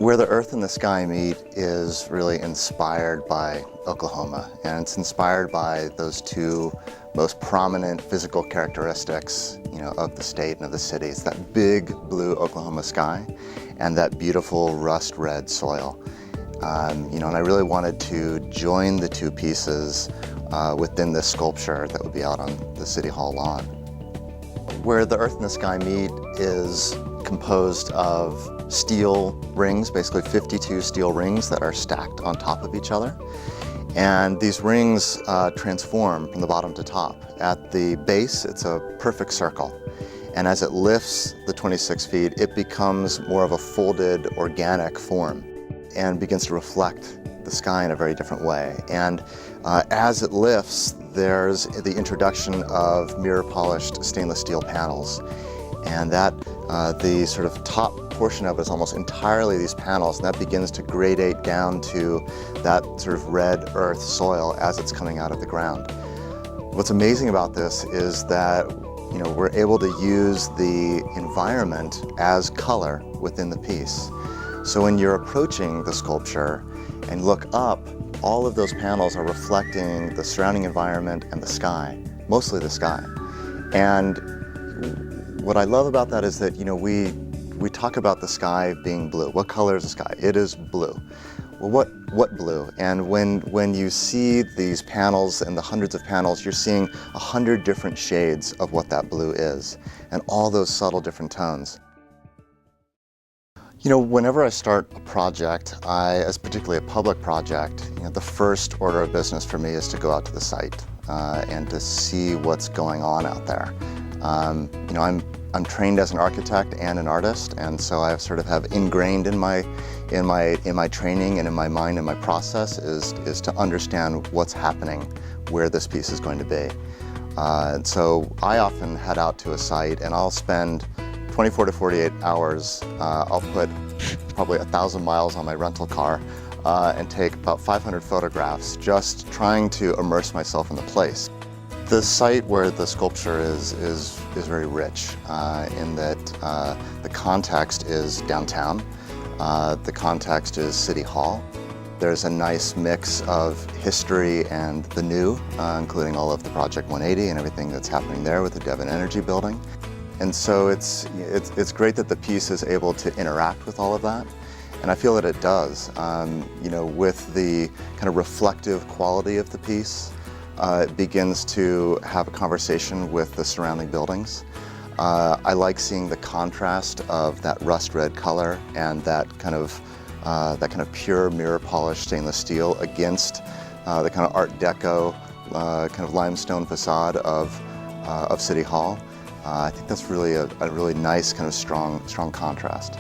Where the earth and the sky meet is really inspired by Oklahoma, and it's inspired by those two most prominent physical characteristics, of the state and of the city. It's that big blue Oklahoma sky and that beautiful rust red soil. And I really wanted to join the two pieces within this sculpture that would be out on the City Hall lawn. Where the earth and the sky meet is composed of steel rings, basically 52 steel rings that are stacked on top of each other. And these rings transform from the bottom to top. At the base, it's a perfect circle. And as it lifts the 26 feet, it becomes more of a folded organic form and begins to reflect the sky in a very different way. And as it lifts, there's the introduction of mirror polished stainless steel panels. And that the sort of top portion of it is almost entirely these panels, and that begins to gradate down to that sort of red earth soil as it's coming out of the ground. What's amazing about this is that we're able to use the environment as color within the piece. So when you're approaching the sculpture and look up, all of those panels are reflecting the surrounding environment and the sky, mostly the sky. And what I love about that is that we talk about the sky being blue. What color is the sky? It is blue. Well, what blue? And when you see these panels and the hundreds of panels, you're seeing 100 different shades of what that blue is, and all those subtle different tones. Whenever I start a project, as particularly a public project, the first order of business for me is to go out to the site and to see what's going on out there. I'm trained as an architect and an artist, and so I sort of have ingrained in my training and in my mind and my process is to understand what's happening, where this piece is going to be. And so I often head out to a site and I'll spend 24 to 48 hours. I'll put probably 1,000 miles on my rental car and take about 500 photographs, just trying to immerse myself in the place. The site where the sculpture is very rich in that the context is downtown, the context is City Hall. There's a nice mix of history and the new, including all of the Project 180 and everything that's happening there with the Devon Energy building. And so it's great that the piece is able to interact with all of that. And I feel that it does, with the kind of reflective quality of the piece. It begins to have a conversation with the surrounding buildings. I like seeing the contrast of that rust red color and that kind of pure mirror polished stainless steel against the kind of Art Deco kind of limestone facade of City Hall. I think that's really a really nice kind of strong contrast.